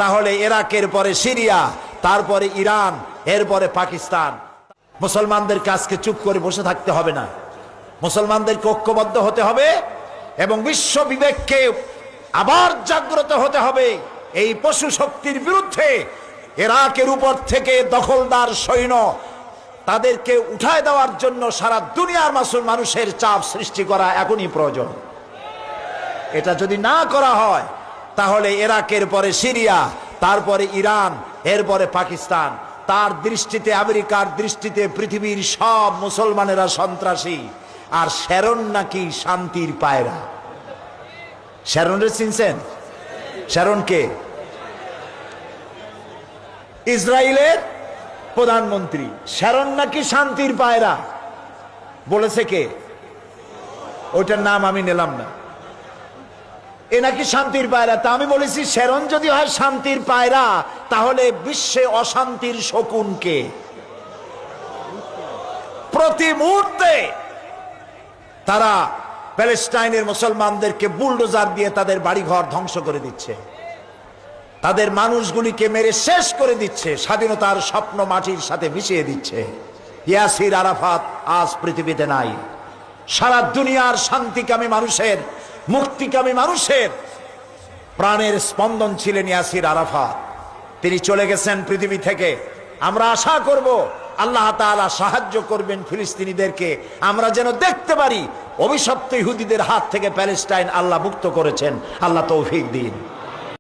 তাহলে ইরাকের পরে সিরিয়া, তারপরে ইরান, এরপরে পাকিস্তান। মুসলমানদেরকে আজকে চুপ করে বসে থাকতে হবে না, মুসলমানদেরকে ঐক্যবদ্ধ হতে হবে এবং বিশ্ব বিবেককে আবার জাগ্রত হতে হবে। এই পশু শক্তির বিরুদ্ধে ইরাকের উপর থেকে দখলদার সৈন্য তাদেরকে উঠায় দেওয়ার জন্য সারা দুনিয়ার মানুষের চাপ সৃষ্টি করা এখনই প্রয়োজন। এটা যদি না করা হয় তাহলে ইরাকের পরে সিরিয়া, তারপরে ইরান, এরপরে পাকিস্তান। তার দৃষ্টিতে, আমেরিকার দৃষ্টিতে পৃথিবীর সব মুসলমানেরা সন্ত্রাসী, আর শ্যারন নাকি শান্তির পায়রা। শ্যারনরে চিনছেন? শ্যারনকে ইসরায়েলের প্রধানমন্ত্রী, শ্যারন নাকি শান্তির পায়রা বলেছে কে? ওইটার নাম আমি নিলাম না। এ নাকি শান্তির পায়রা। তা আমি বলেছি শ্যারন যদি হয় শান্তির পায়রা, তাহলে বিশ্বে অশান্তির শকুন কে? প্রতি মুহূর্তে তারা প্যালেস্টাইনের মুসলমানদেরকে বুলডোজার দিয়ে তাদের বাড়িঘর ধ্বংস করে দিচ্ছে, তাদের মানুষগুলিকে মেরে শেষ করে দিচ্ছে, স্বাধীনতার স্বপ্ন মাটির সাথে মিশিয়ে দিচ্ছে। ইয়াসির আরাফাত আজ পৃথিবীতে নাই। সারা দুনিয়ার শান্তিকামী মানুষের, মুক্তিকামী মানুষের প্রাণের স্পন্দন ছিলেন ইয়াসির আরাফাত। তিনি চলে গেছেন পৃথিবী থেকে। আমরা আশা করব আল্লাহ তাআলা সাহায্য করবেন ফিলিস্তিনিদেরকে, আমরা যেন দেখতে পারি অভিশপ্ত ইহুদিদের হাত থেকে প্যালেস্টাইন আল্লাহ মুক্ত করেছেন। আল্লাহ তৌফিক দিন।